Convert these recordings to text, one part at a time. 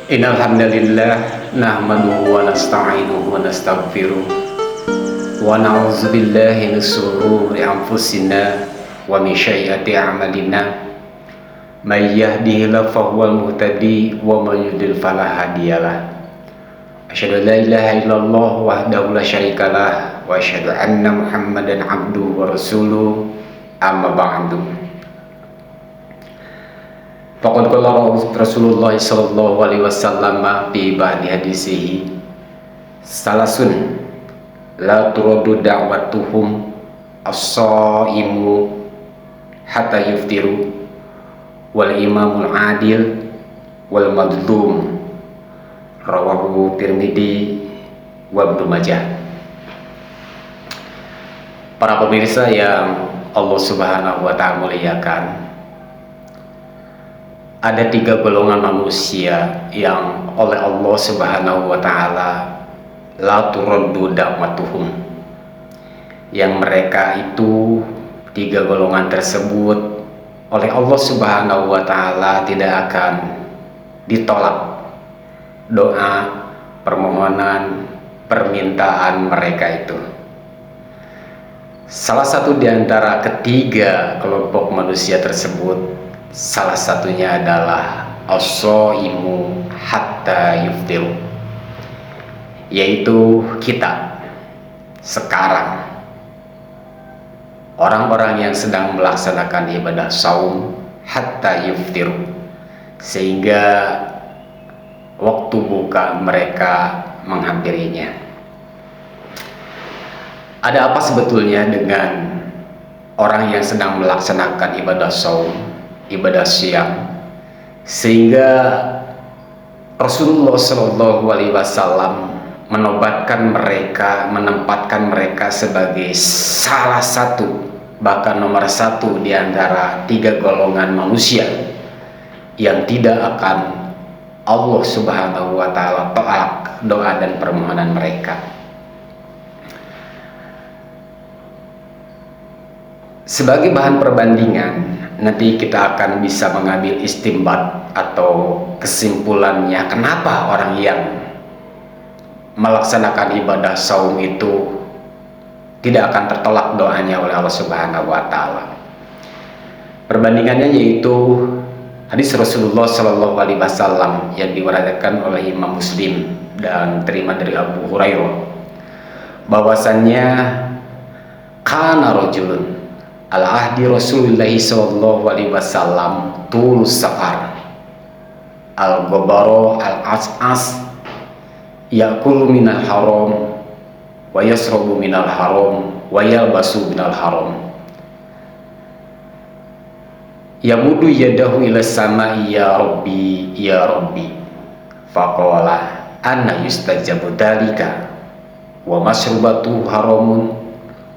Innal hamdalillah nahmaduhu wa nasta'inuhu wa nastaghfiruh wa na'udzu billahi min shururi anfusina wa min sayyiati a'malina may yahdihillahu fahuwal muhtadi wa may yudlil fala hadiyalah. Asyhadu an la ilaha illallah wahdahu la syarikalah wa asyhadu anna Muhammadan abduhu wa rasuluh. Amma ba'du. Faqad qala Rasulullah sallallahu alaihi wasallam fi ba'di hadisihi salasun la turaddu da'watuhum as-shaimu hatta yuftiru wal imamul adil wal madlum, rawahu Tirmidzi wa Ibnu Majah. Para pemirsa yang Allah Subhanahu wa ta'ala muliakan, ada 3 golongan manusia yang oleh Allah Subhanahu wa ta'ala la turaddu da'watuhum, yang mereka itu 3 golongan tersebut oleh Allah Subhanahu wa ta'ala tidak akan ditolak doa, permohonan, permintaan mereka itu. Salah satu di antara ketiga kelompok manusia tersebut, salah satunya adalah as-shaimu hatta yuftiru, yaitu kita sekarang, orang-orang yang sedang melaksanakan ibadah saum hatta yuftiru, sehingga waktu buka mereka menghampirinya. Ada apa sebetulnya dengan orang yang sedang melaksanakan ibadah saum, ibadah siang, sehingga Rasulullah Shallallahu Alaihi Wasallam menobatkan mereka, menempatkan mereka sebagai salah satu, bahkan nomor 1 di antara 3 golongan manusia yang tidak akan Allah Subhanahu wa ta'ala tolak doa dan permohonan mereka. Sebagai bahan perbandingan, nanti kita akan bisa mengambil istimbat atau kesimpulannya kenapa orang yang melaksanakan ibadah saum itu tidak akan tertolak doanya oleh Allah Subhanahu wa ta'ala. Perbandingannya yaitu hadis Rasulullah Shallallahu Alaihi Wasallam yang diriwayatkan oleh Imam Muslim dan terima dari Abu Hurairah, bahwasannya kana rajulun ala ahdi Rasulullah sallallahu alaihi wasallam tulus safar al-ghabara al-as'as yakulu minal haram wa yasrabu minal haram wa yalbasu minal haram yamudu yadahu ila samai ya rabbi faqala anna yustajabu dalika wa masrubatu haramun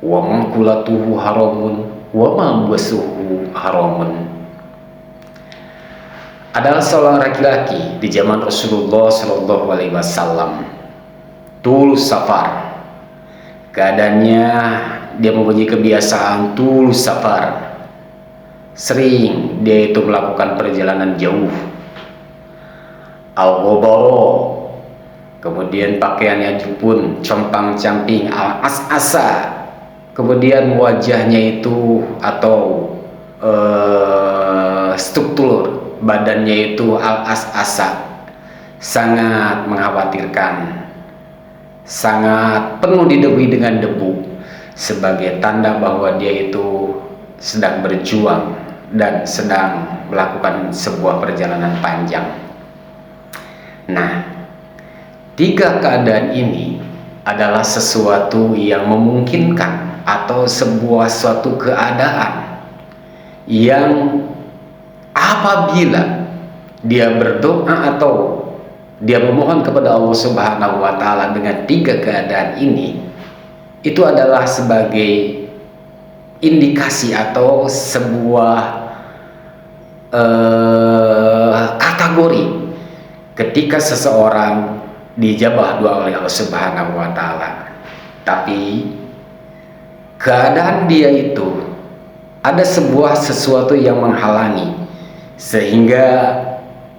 wa makulatuhu haramun wa malbasuhu haramun. Adalah seorang laki-laki di zaman Rasulullah Shallallahu Alaihi Wasallam, tulus safar, keadaannya dia mempunyai kebiasaan tulus safar, sering dia itu melakukan perjalanan jauh. Al-ghabara, kemudian pakaiannya pun compang-camping, al-as'asa, kemudian wajahnya itu atau struktur badannya itu al-as'asa, sangat mengkhawatirkan, sangat penuh didebu dengan debu, sebagai tanda bahwa dia itu sedang berjuang dan sedang melakukan sebuah perjalanan panjang. Nah, 3 keadaan ini adalah sesuatu yang memungkinkan atau suatu keadaan yang apabila dia berdoa atau dia memohon kepada Allah Subhanahu wa ta'ala dengan 3 keadaan ini, itu adalah sebagai indikasi atau sebuah kategori ketika seseorang dijabah doa oleh Allah Subhanahu wa ta'ala. Tapi keadaan dia itu ada sesuatu yang menghalangi, sehingga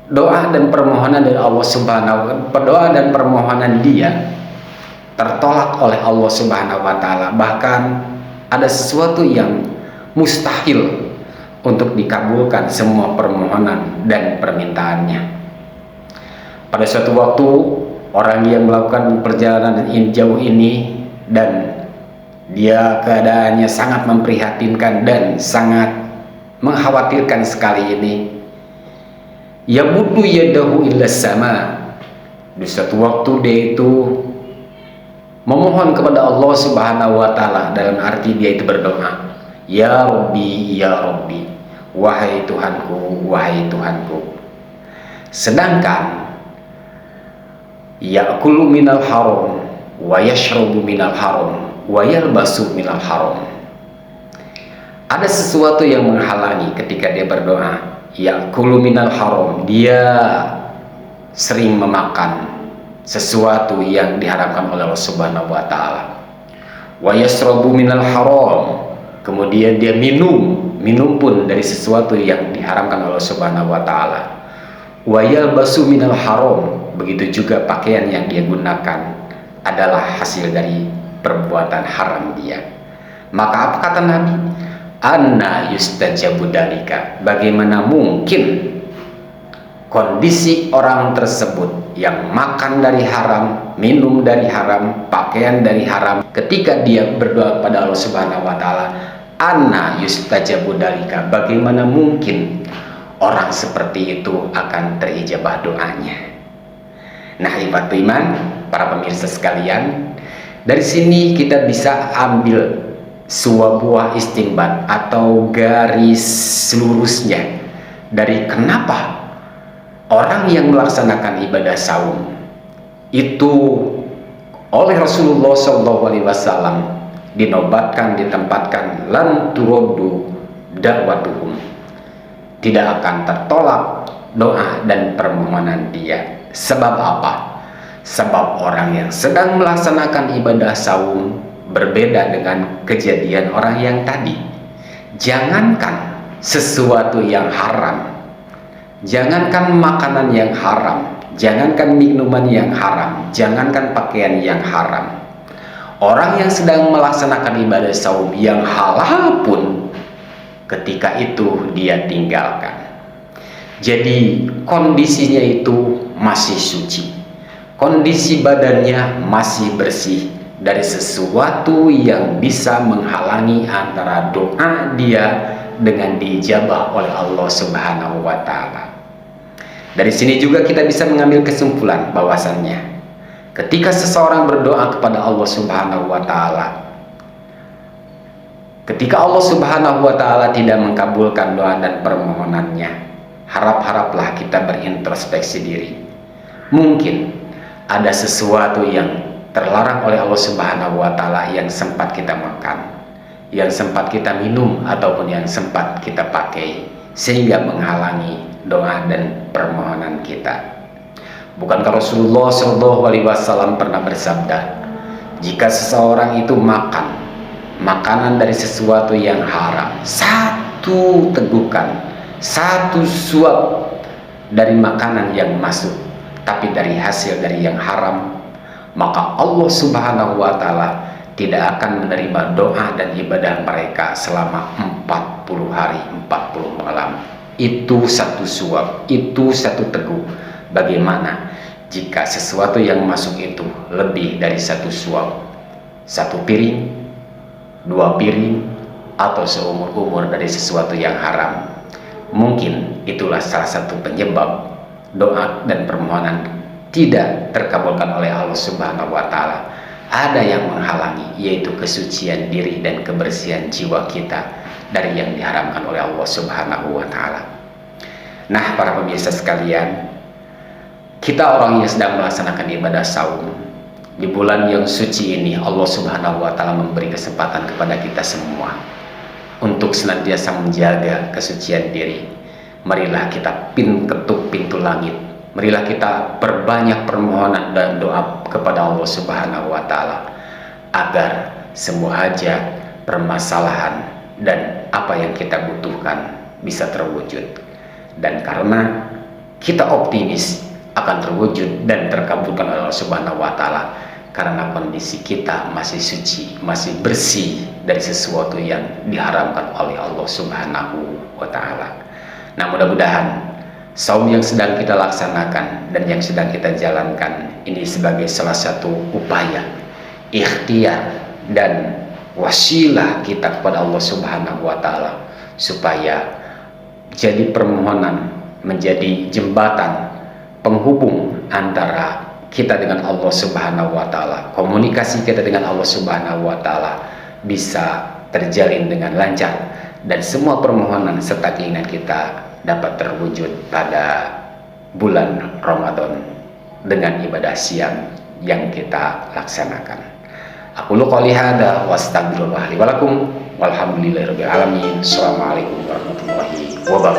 doa dan permohonan dari Allah Subhanahu wa Ta'ala, doa dan permohonan dia tertolak oleh Allah Subhanahu wa Ta'ala. Bahkan ada sesuatu yang mustahil untuk dikabulkan semua permohonan dan permintaannya. Pada suatu waktu, orang yang melakukan perjalanan jauh ini dan dia keadaannya sangat memprihatinkan dan sangat mengkhawatirkan sekali ini, yamuddu yadahu ila sama. Di suatu waktu dia itu memohon kepada Allah Subhanahu wa Ta'ala, dalam arti dia itu berdoa, ya Rabbi, ya Rabbi, wahai Tuhanku, wahai Tuhanku. Sedangkan ya'kulu minal haram wa yashrabu minal haram wa yalbasu minal haram. Ada sesuatu yang menghalangi ketika dia berdoa. Ya'kulu minal haram, dia sering memakan sesuatu yang diharamkan oleh Allah Subhanahu wa Ta'ala. Wa yashrabu minal haram, kemudian dia minum pun dari sesuatu yang diharamkan oleh Allah Subhanahu wa Ta'ala. Wa yalbasu minal haram, begitu juga pakaian yang dia gunakan adalah hasil dari perbuatan haram dia. Maka apa kata Nabi? Anna yustajabu dalika, bagaimana mungkin kondisi orang tersebut yang makan dari haram, minum dari haram, pakaian dari haram, ketika dia berdoa kepada Allah Subhanahu wa Ta'ala, anna yustajabu dalika, bagaimana mungkin orang seperti itu akan terijabah doanya. Nah, ibadah iman, para pemirsa sekalian, dari sini kita bisa ambil sebuah istinbat atau garis lurusnya dari kenapa orang yang melaksanakan ibadah saum itu oleh Rasulullah SAW dinobatkan, ditempatkan lan turoddu da'watuhum, tidak akan tertolak doa dan permohonan dia. Sebab apa? Sebab orang yang sedang melaksanakan ibadah saum berbeda dengan kejadian orang yang tadi. Jangankan sesuatu yang haram, jangankan makanan yang haram, jangankan minuman yang haram, jangankan pakaian yang haram, orang yang sedang melaksanakan ibadah saum yang halal pun ketika itu dia tinggalkan. Jadi kondisinya itu masih suci, kondisi badannya masih bersih dari sesuatu yang bisa menghalangi antara doa dia dengan diijabah oleh Allah Subhanahu wa Ta'ala. Dari sini juga kita bisa mengambil kesimpulan bahwasannya ketika seseorang berdoa kepada Allah Subhanahu wa Ta'ala, ketika Allah Subhanahu wa Ta'ala tidak mengkabulkan doa dan permohonannya, harap-haraplah kita berintrospeksi diri. Mungkin ada sesuatu yang terlarang oleh Allah Subhanahu wa Ta'ala yang sempat kita makan, yang sempat kita minum, ataupun yang sempat kita pakai, sehingga menghalangi doa dan permohonan kita. Bukankah Rasulullah SAW pernah bersabda, jika seseorang itu makan makanan dari sesuatu yang haram, satu tegukan, satu suap dari makanan yang masuk, tapi dari hasil dari yang haram, maka Allah Subhanahu wa Ta'ala tidak akan menerima doa dan ibadah mereka selama 40 hari 40 malam. Itu satu suap, itu satu teguk. Bagaimana jika sesuatu yang masuk itu lebih dari satu suap, satu piring, dua piring, atau seumur-umur dari sesuatu yang haram? Mungkin itulah salah satu penyebab doa dan permohonan tidak terkabulkan oleh Allah Subhanahu wa Ta'ala. Ada yang menghalangi, yaitu kesucian diri dan kebersihan jiwa kita dari yang diharamkan oleh Allah Subhanahu wa Ta'ala. Nah, para pemirsa sekalian, kita orang yang sedang melaksanakan ibadah saum di bulan yang suci ini, Allah Subhanahu wa Ta'ala memberi kesempatan kepada kita semua untuk senantiasa menjaga kesucian diri. Marilah kita ketuk pintu langit, marilah kita perbanyak permohonan dan doa kepada Allah Subhanahu wa Ta'ala agar semua hajat, permasalahan, dan apa yang kita butuhkan bisa terwujud. Dan karena kita optimis akan terwujud dan terkabulkan oleh Allah Subhanahu wa taala, karena kondisi kita masih suci, masih bersih dari sesuatu yang diharamkan oleh Allah Subhanahu wa taala. Nah, mudah-mudahan saum yang sedang kita laksanakan dan yang sedang kita jalankan ini sebagai salah satu upaya, ikhtiar dan wasilah kita kepada Allah Subhanahu wa taala, supaya jadi permohonan, menjadi jembatan penghubung antara kita dengan Allah Subhanahu wa taala, komunikasi kita dengan Allah Subhanahu wa taala bisa terjalin dengan lancar, dan semua permohonan serta keinginan kita dapat terwujud pada bulan Ramadan dengan ibadah siang yang kita laksanakan. Aku qouli hadza wa astaghfirullah li wa lakum walhamdulillahirabbil alamin. Assalamualaikum warahmatullahi wabarakatuh.